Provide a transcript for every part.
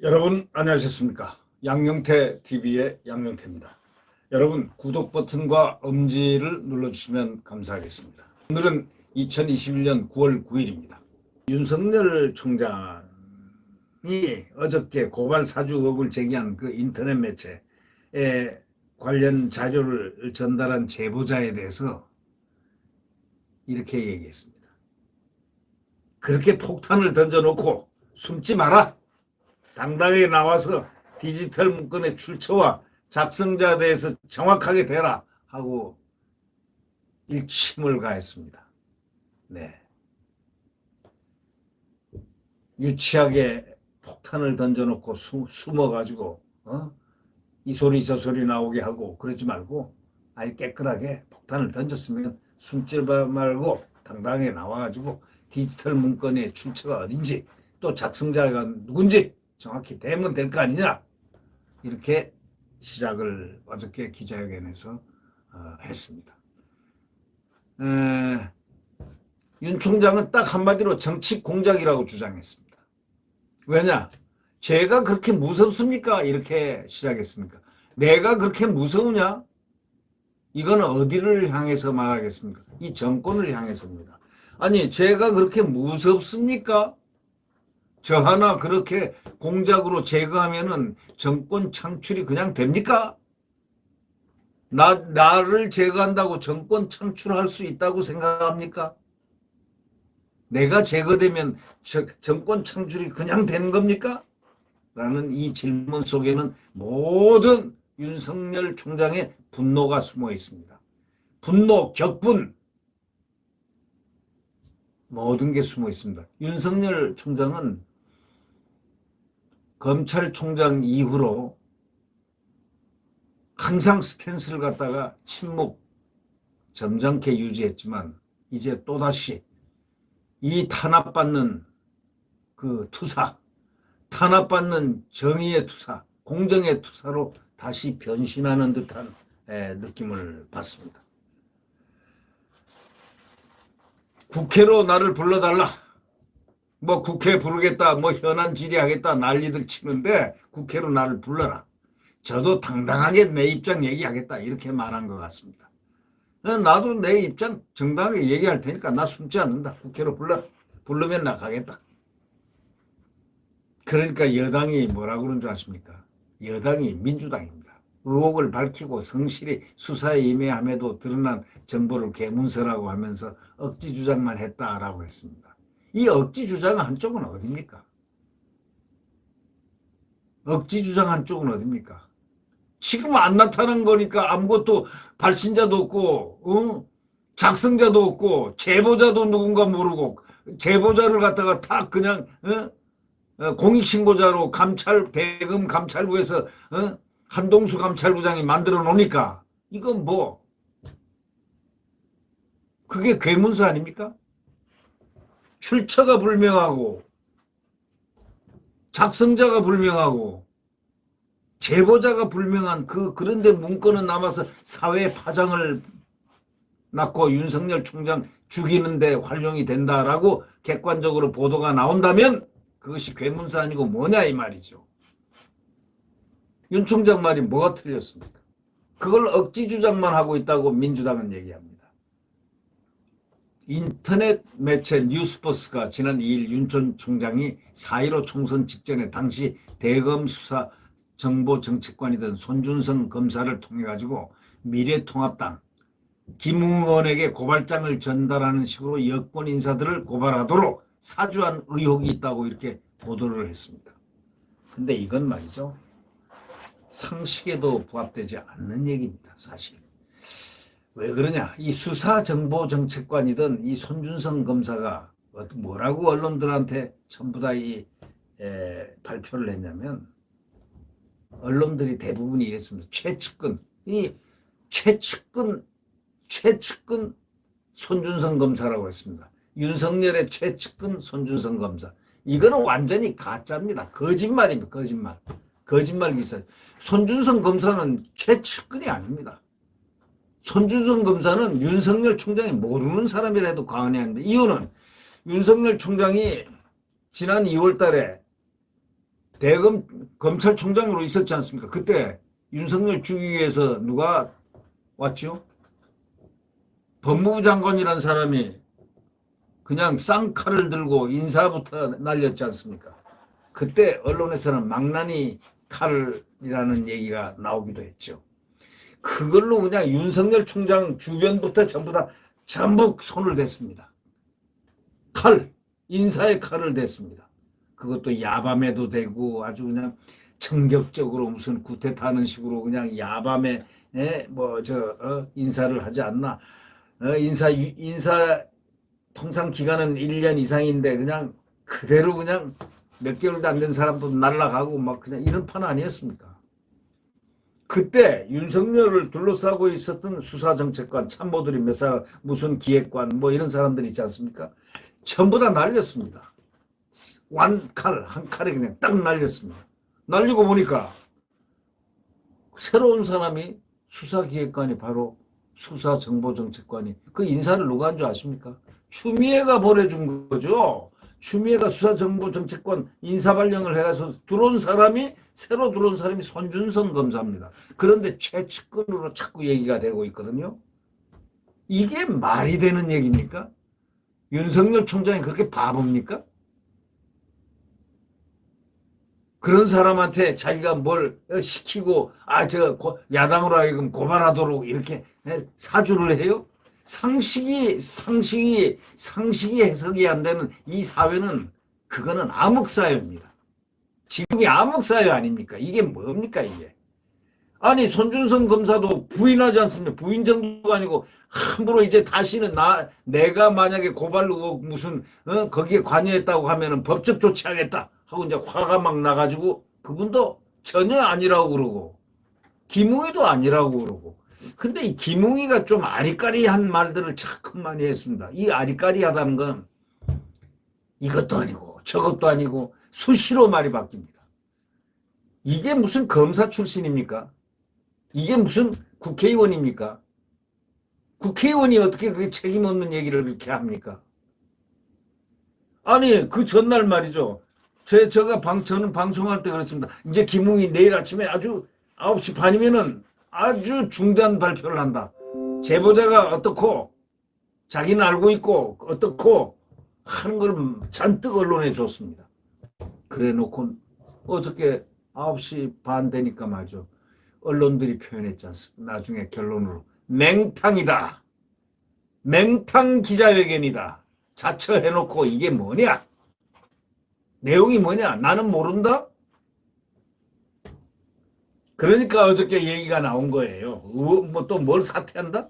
여러분 안녕하셨습니까? 양영태 TV의 양영태입니다. 여러분 구독 버튼과 엄지를 눌러주시면 감사하겠습니다. 오늘은 2021년 9월 9일입니다. 윤석열 총장이 어저께 고발 사주 의혹을 제기한 그 인터넷 매체에 관련 자료를 전달한 제보자에 대해서 이렇게 얘기했습니다. 그렇게 폭탄을 던져놓고 숨지 마라. 당당하게 나와서 디지털 문건의 출처와 작성자에 대해서 정확하게 대라 하고 일침을 가했습니다. 네. 유치하게 폭탄을 던져놓고 숨어가지고 이 소리 저 소리 나오게 하고 그러지 말고 아예 깨끗하게 폭탄을 던졌으면 숨지 말고 당당하게 나와가지고 디지털 문건의 출처가 어딘지 또 작성자가 누군지 정확히 대면 될 거 아니냐, 이렇게 시작을 어저께 기자회견에서 했습니다. 윤 총장은 딱 한마디로 정치 공작이라고 주장했습니다. 왜냐? 제가 그렇게 무섭습니까? 이렇게 시작했습니까? 내가 그렇게 무서우냐? 이건 어디를 향해서 말하겠습니까? 이 정권을 향해서입니다. 아니, 제가 그렇게 무섭습니까? 저 하나 그렇게 공작으로 제거하면은 정권 창출이 그냥 됩니까? 나를 제거한다고 정권 창출할 수 있다고 생각합니까? 내가 제거되면 정권 창출이 그냥 되는 겁니까? 라는 이 질문 속에는 모든 윤석열 총장의 분노가 숨어 있습니다. 분노, 격분, 모든 게 숨어 있습니다. 윤석열 총장은 검찰총장 이후로 항상 스탠스를 갖다가 침묵 점잖게 유지했지만 이제 또다시 이 탄압받는 그 투사, 탄압받는 정의의 투사, 공정의 투사로 다시 변신하는 듯한 느낌을 받습니다. 국회로 나를 불러달라. 뭐 국회 부르겠다, 뭐 현안 질의하겠다 난리들 치는데 국회로 나를 불러라. 저도 당당하게 내 입장 얘기하겠다, 이렇게 말한 것 같습니다. 나도 내 입장 정당하게 얘기할 테니까 나 숨지 않는다. 국회로 부르면 나 가겠다. 그러니까 여당이 뭐라고 그런 줄 아십니까? 여당이 민주당입니다. 의혹을 밝히고 성실히 수사에 임해함에도 드러난 정보를 개문서라고 하면서 억지 주장만 했다라고 했습니다. 이 억지 주장 한쪽은 어딥니까? 억지 주장 한쪽은 어딥니까? 지금 안 나타난 거니까 아무것도 발신자도 없고 작성자도 없고 제보자도 누군가 모르고 제보자를 갖다가 탁 그냥 공익신고자로 대검 감찰부에서 한동수 감찰부장이 만들어 놓으니까 이건 뭐 그게 괴문서 아닙니까? 출처가 불명하고 작성자가 불명하고 제보자가 불명한 그런데 문건은 남아서 사회에 파장을 낳고 윤석열 총장 죽이는데 활용이 된다라고 객관적으로 보도가 나온다면 그것이 괴문서 아니고 뭐냐 이 말이죠. 윤 총장 말이 뭐가 틀렸습니까? 그걸 억지 주장만 하고 있다고 민주당은 얘기합니다. 인터넷 매체 뉴스버스가 지난 2일 윤 전 총장이 4.15 총선 직전에 당시 대검 수사 정보정책관이던 손준성 검사를 통해 가지고 미래통합당 김웅원에게 고발장을 전달하는 식으로 여권 인사들을 고발하도록 사주한 의혹이 있다고 이렇게 보도를 했습니다. 근데 이건 말이죠, 상식에도 부합되지 않는 얘기입니다. 사실 왜 그러냐, 이 수사정보정책관이던 이 손준성 검사가 뭐라고 언론들한테 전부 다 발표를 했냐면, 언론들이 대부분이 이랬습니다. 최측근 손준성 검사라고 했습니다. 윤석열의 최측근 손준성 검사. 이거는 완전히 가짜입니다. 거짓말입니다. 거짓말 기사. 손준성 검사는 최측근이 아닙니다. 손준성 검사는 윤석열 총장이 모르는 사람이라 해도 과언이 아닙니다. 이유는 윤석열 총장이 지난 2월 달에 대검 검찰총장으로 있었지 않습니까? 그때 윤석열 죽이기 위해서 누가 왔죠? 법무부 장관이라는 사람이 그냥 쌍칼을 들고 인사부터 날렸지 않습니까? 그때 언론에서는 망나니 칼이라는 얘기가 나오기도 했죠. 그걸로 그냥 윤석열 총장 주변부터 전부 손을 댔습니다. 칼, 인사의 칼을 댔습니다. 그것도 야밤에도 되고 아주 그냥 정격적으로 무슨 구태타는 식으로 그냥 야밤에 인사를 하지 않나. 인사 통상 기간은 1년 이상인데 그냥 그대로 그냥 몇 개월도 안 된 사람도 날아가고 막 그냥 이런 판 아니었습니까? 그때 윤석열을 둘러싸고 있었던 수사정책관 참모들이 몇 사람, 무슨 기획관 뭐 이런 사람들 있지 않습니까? 전부 다 날렸습니다. 한 칼에 그냥 딱 날렸습니다. 날리고 보니까 새로운 사람이 수사기획관이 바로 수사정보정책관이, 그 인사를 누가 한 줄 아십니까? 추미애가 보내준 거죠. 추미애가 수사정보정책관 인사발령을 해서 새로 들어온 사람이 손준성 검사입니다. 그런데 최측근으로 자꾸 얘기가 되고 있거든요. 이게 말이 되는 얘기입니까? 윤석열 총장이 그렇게 바보입니까? 그런 사람한테 자기가 뭘 시키고 야당으로 하여금 고발하도록 이렇게 사주를 해요? 상식이 해석이 안 되는 이 사회는, 그거는 암흑사회입니다. 지금이 암흑사회 아닙니까? 이게 뭡니까 이게? 아니 손준성 검사도 부인하지 않습니까? 부인 정도가 아니고 함부로 이제 다시는 내가 만약에 고발 의혹 무슨 거기에 관여했다고 하면은 법적 조치하겠다 하고 이제 화가 막 나가지고, 그분도 전혀 아니라고 그러고 김웅이도 아니라고 그러고. 근데 이 김웅이가 좀 아리까리한 말들을 참 많이 했습니다. 이 아리까리하다는 건 이것도 아니고 저것도 아니고 수시로 말이 바뀝니다. 이게 무슨 검사 출신입니까? 이게 무슨 국회의원입니까? 국회의원이 어떻게 그렇게 책임 없는 얘기를 그렇게 합니까? 아니 그 전날 말이죠. 저는 방송할 때 그랬습니다. 이제 김웅이 내일 아침에 아주 9시 반이면은 아주 중대한 발표를 한다. 제보자가 어떻고 자기는 알고 있고 어떻고 하는 걸 잔뜩 언론에 줬습니다. 그래 놓고 어저께 9시 반 되니까 말이죠. 언론들이 표현했지 않습니까? 나중에 결론으로 맹탕이다. 맹탕 기자회견이다. 자처해놓고 이게 뭐냐? 내용이 뭐냐? 나는 모른다? 그러니까 어저께 얘기가 나온 거예요. 뭐 또 뭘 사퇴한다?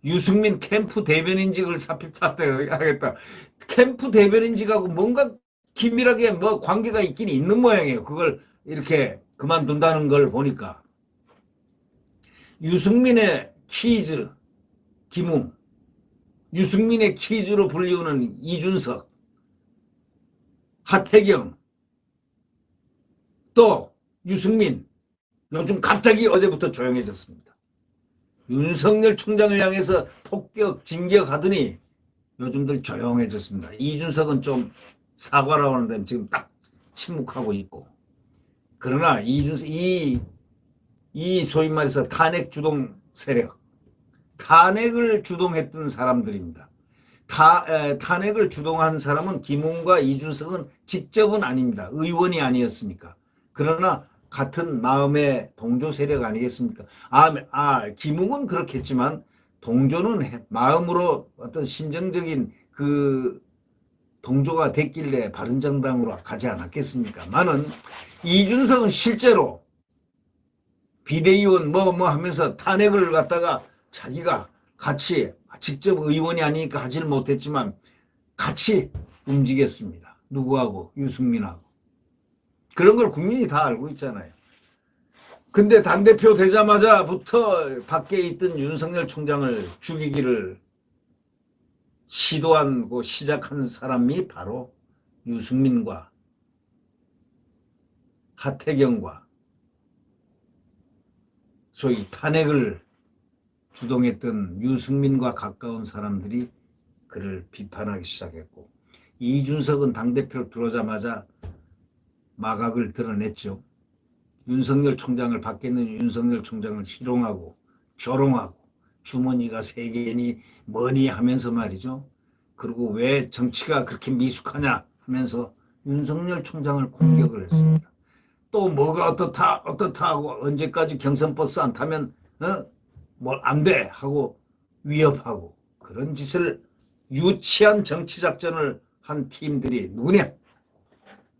유승민 캠프 대변인직을 사퇴하겠다. 캠프 대변인직하고 뭔가 긴밀하게 뭐 관계가 있긴 있는 모양이에요. 그걸 이렇게 그만둔다는 걸 보니까. 유승민의 키즈, 김웅, 유승민의 키즈로 불리우는 이준석, 하태경, 또 유승민, 요즘 갑자기 어제부터 조용해졌습니다. 윤석열 총장을 향해서 폭격, 진격하더니 요즘들 조용해졌습니다. 이준석은 좀 사과를 하는데 지금 딱 침묵하고 있고. 그러나 이준석, 이 소위 말해서 탄핵 주동 세력, 탄핵을 주동했던 사람들입니다. 탄핵을 주동한 사람은 김웅과 이준석은 직접은 아닙니다. 의원이 아니었으니까. 그러나 같은 마음의 동조 세력 아니겠습니까? 김웅은 그렇겠지만 동조는 마음으로 어떤 심정적인 그 동조가 됐길래 바른정당으로 가지 않았겠습니까? 많은 이준석은 실제로 비대위원 뭐 하면서 탄핵을 갖다가 자기가 같이, 직접 의원이 아니니까 하지를 못했지만 같이 움직였습니다. 누구하고? 유승민하고. 그런 걸 국민이 다 알고 있잖아요. 근데 당대표 되자마자부터 밖에 있던 윤석열 총장을 죽이기를 시도하고 시작한 사람이 바로 유승민과 하태경과 소위 탄핵을 주동했던 유승민과 가까운 사람들이 그를 비판하기 시작했고, 이준석은 당대표로 들어오자마자 마각을 드러냈죠. 윤석열 총장을 밖에 있는 윤석열 총장을 희롱하고 조롱하고 주머니가 세 개니 뭐니 하면서 말이죠. 그리고 왜 정치가 그렇게 미숙하냐 하면서 윤석열 총장을 공격을 했습니다. 또 뭐가 어떻다 하고 언제까지 경선버스 안 타면 뭘 안 돼 하고 위협하고 그런 짓을 유치한 정치작전을 한 팀들이 누구냐?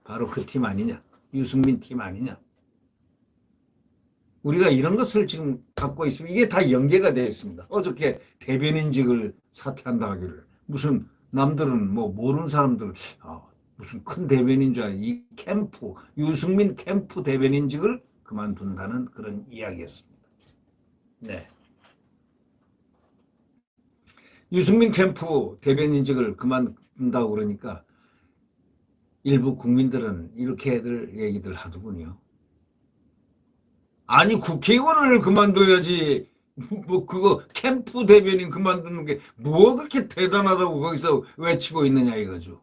바로 그 팀 아니냐? 유승민 팀 아니냐? 우리가 이런 것을 지금 갖고 있으면 이게 다 연계가 되어 있습니다. 어저께 대변인직을 사퇴한다 하기를 무슨 남들은 뭐 모르는 사람들 무슨 큰 대변인 줄 알아. 이 캠프 유승민 캠프 대변인직을 그만둔다는 그런 이야기였습니다. 네. 유승민 캠프 대변인직을 그만둔다고 그러니까 일부 국민들은 이렇게들 얘기들 하더군요. 아니 국회의원을 그만둬야지 뭐 그거 캠프 대변인 그만두는 게 뭐 그렇게 대단하다고 거기서 외치고 있느냐 이거죠.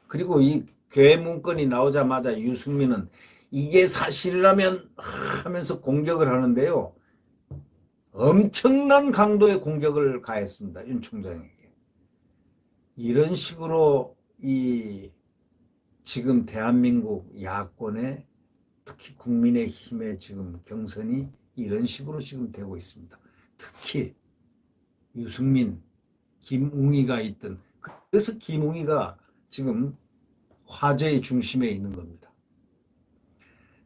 그리고 이 괴문건이 나오자마자 유승민은 이게 사실이라면 하면서 공격을 하는데요. 엄청난 강도의 공격을 가했습니다. 윤 총장에게. 이런 식으로 이 지금 대한민국 야권의 특히 국민의힘의 지금 경선이 이런 식으로 지금 되고 있습니다. 특히 유승민, 김웅이가 있던 그래서 김웅이가 지금 화제의 중심에 있는 겁니다.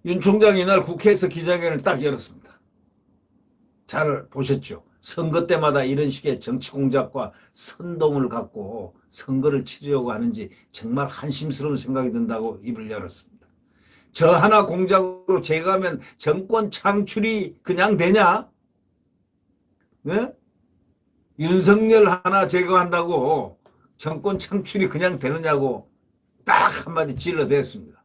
윤 총장이 이날 국회에서 기자회견을 딱 열었습니다. 잘 보셨죠? 선거 때마다 이런 식의 정치 공작과 선동을 갖고 선거를 치르려고 하는지 정말 한심스러운 생각이 든다고 입을 열었습니다. 저 하나 공작으로 제거하면 정권 창출이 그냥 되냐? 네? 윤석열 하나 제거한다고 정권 창출이 그냥 되느냐고 딱 한마디 찔러댔습니다.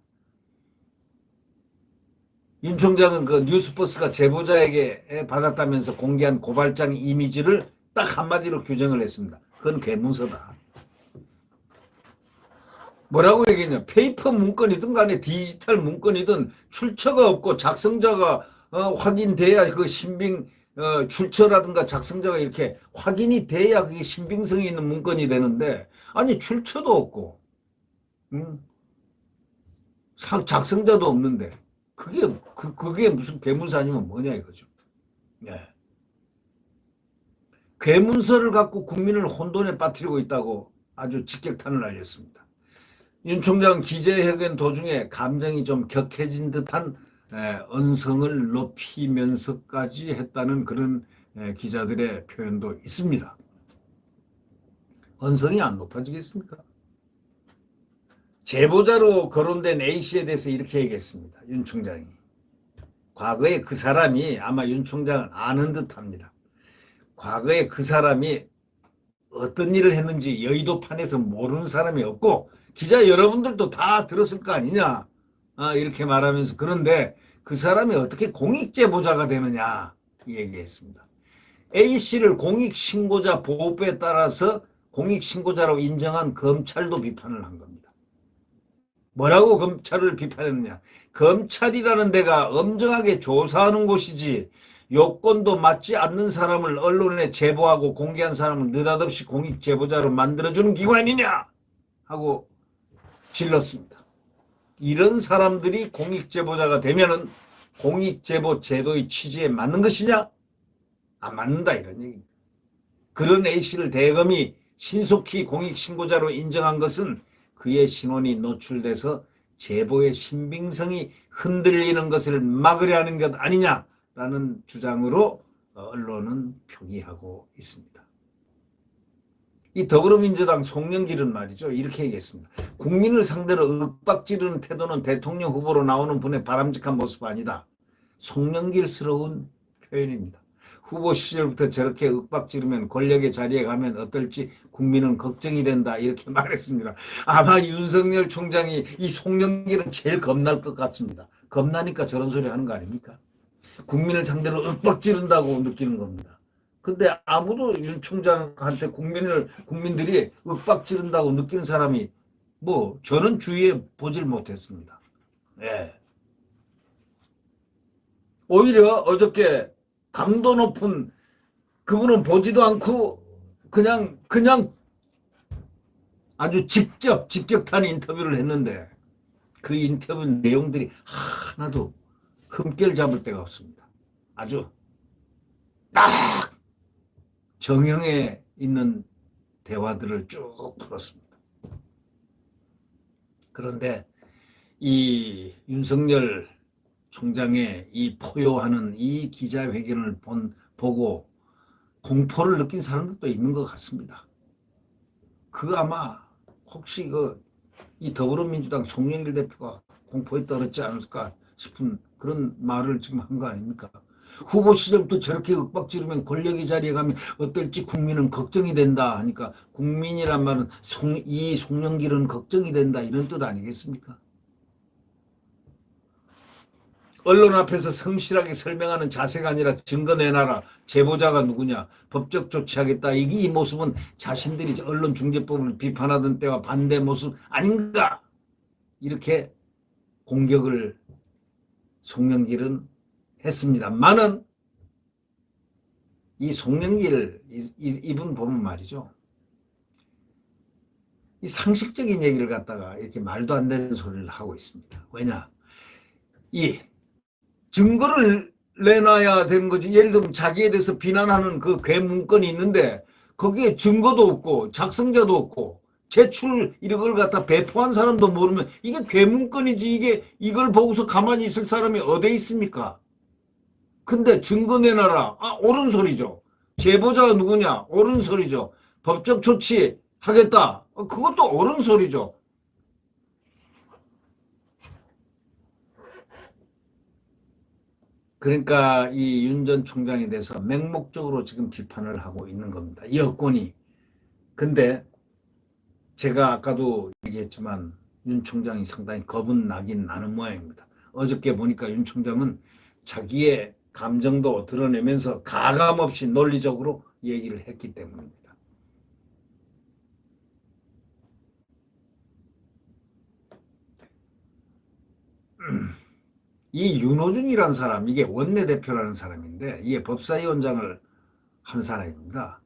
윤 총장은 그 뉴스버스가 제보자에게 받았다면서 공개한 고발장 이미지를 딱 한마디로 규정을 했습니다. 그건 괴문서다. 뭐라고 얘기했냐? 페이퍼 문건이든 간에 디지털 문건이든 출처가 없고 작성자가 확인돼야 그 신빙 출처라든가 작성자가 이렇게 확인이 돼야 그게 신빙성이 있는 문건이 되는데 아니 출처도 없고 작성자도 없는데 그게 무슨 괴문서 아니면 뭐냐 이거죠. 네. 괴문서를 갖고 국민을 혼돈에 빠뜨리고 있다고 아주 직격탄을 날렸습니다. 윤 총장 기자회견 도중에 감정이 좀 격해진 듯한 언성을 높이면서까지 했다는 그런 기자들의 표현도 있습니다. 언성이 안 높아지겠습니까? 제보자로 거론된 A씨에 대해서 이렇게 얘기했습니다. 윤 총장이. 과거에 그 사람이 아마 윤 총장은 아는 듯합니다. 과거에 그 사람이 어떤 일을 했는지 여의도판에서 모르는 사람이 없고 기자 여러분들도 다 들었을 거 아니냐. 이렇게 말하면서 그런데 그 사람이 어떻게 공익제보자가 되느냐 이 얘기했습니다. A씨를 공익신고자 보호법에 따라서 공익신고자라고 인정한 검찰도 비판을 한 겁니다. 뭐라고 검찰을 비판했느냐. 검찰이라는 데가 엄정하게 조사하는 곳이지 요건도 맞지 않는 사람을 언론에 제보하고 공개한 사람을 느닷없이 공익제보자로 만들어주는 기관이냐 하고 질렀습니다. 이런 사람들이 공익제보자가 되면은 공익제보 제도의 취지에 맞는 것이냐? 안 맞는다 이런 얘기입니다. 그런 A씨를 대검이 신속히 공익신고자로 인정한 것은 그의 신원이 노출돼서 제보의 신빙성이 흔들리는 것을 막으려 하는 것 아니냐라는 주장으로 언론은 표기하고 있습니다. 이 더불어민주당 송영길은 말이죠. 이렇게 얘기했습니다. 국민을 상대로 윽박지르는 태도는 대통령 후보로 나오는 분의 바람직한 모습 아니다. 송영길스러운 표현입니다. 후보 시절부터 저렇게 윽박지르면 권력의 자리에 가면 어떨지 국민은 걱정이 된다 이렇게 말했습니다. 아마 윤석열 총장이 이 송영길은 제일 겁날 것 같습니다. 겁나니까 저런 소리 하는 거 아닙니까? 국민을 상대로 윽박지른다고 느끼는 겁니다. 근데 아무도 윤 총장한테 국민들이 윽박지른다고 느끼는 사람이 뭐 저는 주위에 보질 못했습니다. 예. 오히려 어저께 강도 높은 그분은 보지도 않고 그냥 아주 직격탄 인터뷰를 했는데 그 인터뷰 내용들이 하나도 흠결 잡을 데가 없습니다. 아주 딱 정형에 있는 대화들을 쭉 풀었습니다. 그런데 이 윤석열 총장의 이 포효하는 이 기자회견을 보고 공포를 느낀 사람들도 있는 것 같습니다. 그 아마 혹시 이 더불어민주당 송영길 대표가 공포에 떨었지 않을까 싶은 그런 말을 지금 한 거 아닙니까? 후보 시절부터 저렇게 윽박지르면 권력의 자리에 가면 어떨지 국민은 걱정이 된다 하니까 국민이란 말은 이 송영길은 걱정이 된다 이런 뜻 아니겠습니까? 언론 앞에서 성실하게 설명하는 자세가 아니라 증거 내놔라. 제보자가 누구냐. 법적 조치하겠다. 이 모습은 자신들이 언론중재법을 비판하던 때와 반대 모습 아닌가. 이렇게 공격을 송영길은 했습니다만은 이 송영길 이분 보면 말이죠. 이 상식적인 얘기를 갖다가 이렇게 말도 안 되는 소리를 하고 있습니다. 왜냐? 이 증거를 내놔야 되는 거지. 예를 들면 자기에 대해서 비난하는 그 괴문건이 있는데 거기에 증거도 없고 작성자도 없고 제출 이런 걸 갖다 배포한 사람도 모르면 이게 괴문건이지. 이걸 보고서 가만히 있을 사람이 어디 있습니까? 근데 증거 내놔라. 옳은 소리죠. 제보자가 누구냐? 옳은 소리죠. 법적 조치 하겠다. 그것도 옳은 소리죠. 그러니까 이 윤 전 총장에 대해서 맹목적으로 지금 비판을 하고 있는 겁니다. 여권이. 근데 제가 아까도 얘기했지만 윤 총장이 상당히 겁은 나긴 나는 모양입니다. 어저께 보니까 윤 총장은 자기의 감정도 드러내면서 가감없이 논리적으로 얘기를 했기 때문입니다. 이 윤호중이라는 사람, 이게 원내대표라는 사람인데 이게 법사위원장을 한 사람입니다.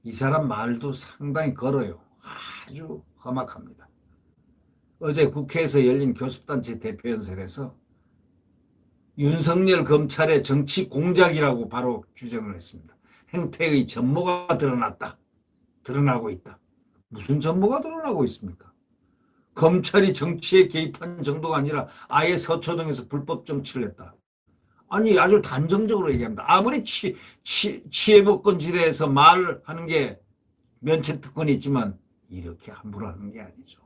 이 사람 말도 상당히 걸어요. 아주 험악합니다. 어제 국회에서 열린 교섭단체 대표연설에서 윤석열 검찰의 정치 공작이라고 바로 규정을 했습니다. 행태의 전모가 드러나고 있다. 무슨 전모가 드러나고 있습니까? 검찰이 정치에 개입한 정도가 아니라 아예 서초동에서 불법 정치를 했다. 아니 아주 단정적으로 얘기합니다. 아무리 치해복권지대에서 말하는 게 면책특권이 있지만 이렇게 함부로 하는 게 아니죠.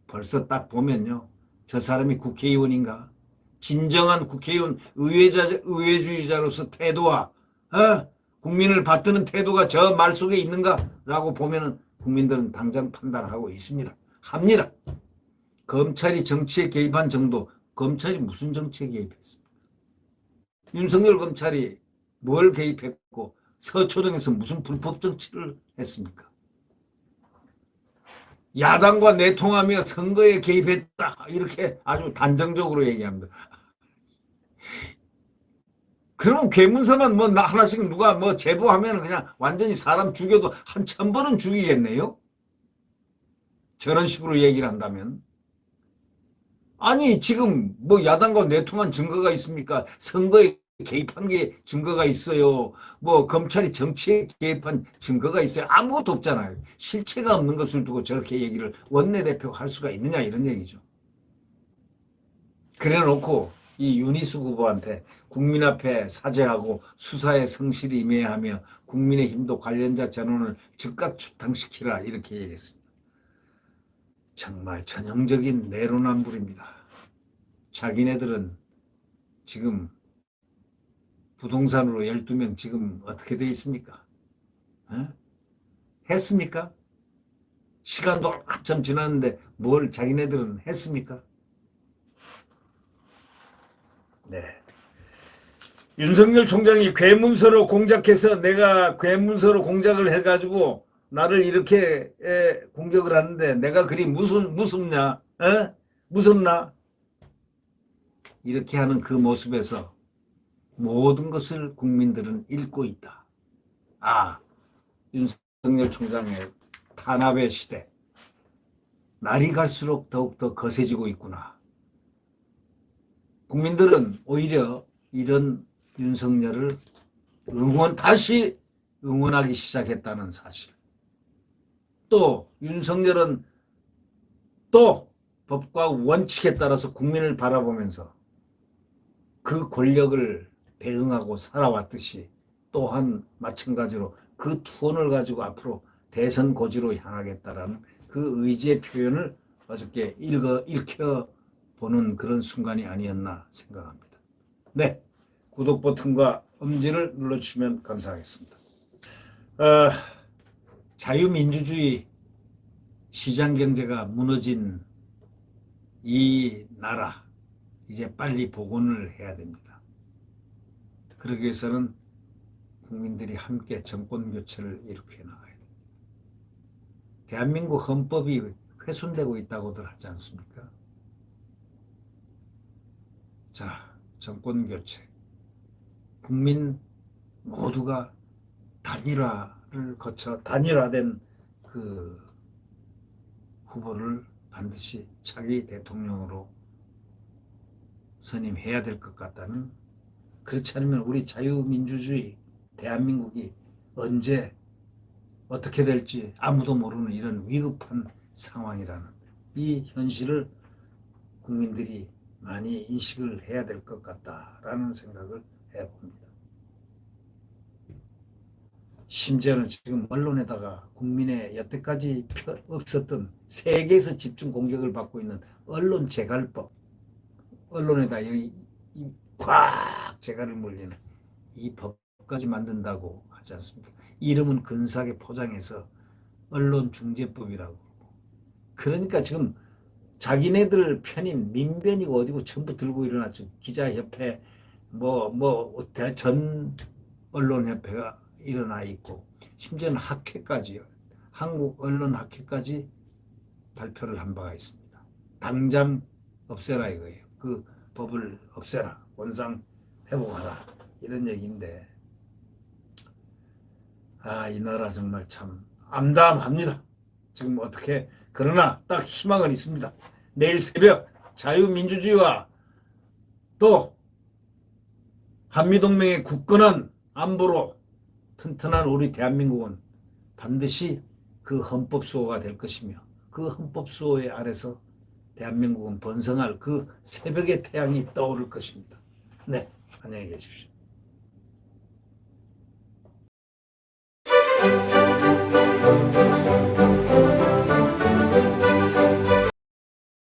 벌써 딱 보면요. 저 사람이 국회의원인가? 진정한 국회의원 의회주의자로서 태도와 국민을 받드는 태도가 저 말 속에 있는가라고 보면은 국민들은 당장 판단하고 있습니다. 합니다. 검찰이 정치에 개입한 정도, 검찰이 무슨 정치에 개입했습니까? 윤석열 검찰이 뭘 개입했고 서초동에서 무슨 불법 정치를 했습니까? 야당과 내통하며 선거에 개입했다 이렇게 아주 단정적으로 얘기합니다. 그러면 괴문서만 뭐 하나씩 누가 뭐 제보하면 그냥 완전히 사람 죽여도 한 1000번은 죽이겠네요. 저런 식으로 얘기를 한다면. 아니 지금 뭐 야당과 내통한 증거가 있습니까? 선거에 개입한 게 증거가 있어요. 뭐 검찰이 정치에 개입한 증거가 있어요. 아무것도 없잖아요. 실체가 없는 것을 두고 저렇게 얘기를 원내대표가 할 수가 있느냐 이런 얘기죠. 그래 놓고 이 윤희숙 후보한테 국민 앞에 사죄하고 수사에 성실히 임해야 하며 국민의힘도 관련자 전원을 즉각 출당시키라 이렇게 얘기했습니다. 정말 전형적인 내로남불입니다. 자기네들은 지금 부동산으로 12명 지금 어떻게 돼 있습니까? 했습니까? 시간도 한참 지났는데 뭘 자기네들은 했습니까? 네. 윤석열 총장이 괴문서로 공작해서 내가 괴문서로 공작을 해가지고 나를 이렇게 공격을 하는데 내가 그리 무섭냐? 무섭나? 이렇게 하는 그 모습에서 모든 것을 국민들은 읽고 있다. 아, 윤석열 총장의 탄압의 시대. 날이 갈수록 더욱더 거세지고 있구나. 국민들은 오히려 이런 윤석열을 다시 응원하기 시작했다는 사실. 또 윤석열은 또 법과 원칙에 따라서 국민을 바라보면서 그 권력을 대응하고 살아왔듯이 또한 마찬가지로 그 투혼을 가지고 앞으로 대선 고지로 향하겠다라는 그 의지의 표현을 어저께 읽혀보는 그런 순간이 아니었나 생각합니다. 네, 구독 버튼과 엄지를 눌러주시면 감사하겠습니다. 자유민주주의 시장경제가 무너진 이 나라 이제 빨리 복원을 해야 됩니다. 그러기 위해서는 국민들이 함께 정권교체를 일으켜 나가야 됩니다. 대한민국 헌법이 훼손되고 있다고들 하지 않습니까? 자, 정권교체. 국민 모두가 단일화를 거쳐 단일화된 그 후보를 반드시 차기 대통령으로 선임해야 될 것 같다는, 그렇지 않으면 우리 자유민주주의 대한민국이 언제 어떻게 될지 아무도 모르는 이런 위급한 상황이라는 이 현실을 국민들이 많이 인식을 해야 될 것 같다라는 생각을 해봅니다. 심지어는 지금 언론에다가 국민의 여태까지 없었던 세계에서 집중 공격을 받고 있는 언론 재갈법, 언론에다 꽉 재갈을 물리는 이 법까지 만든다고 하지 않습니까? 이름은 근사하게 포장해서 언론중재법이라고. 그러니까 지금 자기네들 편인 민변이고 어디고 전부 들고 일어났죠. 기자협회, 전 언론협회가 일어나 있고, 심지어는 학회까지요. 한국언론학회까지 발표를 한 바가 있습니다. 당장 없애라 이거예요. 그 법을 없애라. 원상 회복하라. 이런 얘기인데, 이 나라 정말 참 암담합니다. 지금 어떻게, 그러나 딱 희망은 있습니다. 내일 새벽 자유민주주의와 또 한미동맹의 굳건한 안보로 튼튼한 우리 대한민국은 반드시 그 헌법수호가 될 것이며, 그 헌법수호의 아래서 대한민국은 번성할 그 새벽의 태양이 떠오를 것입니다. 네, 안녕히 계십시오.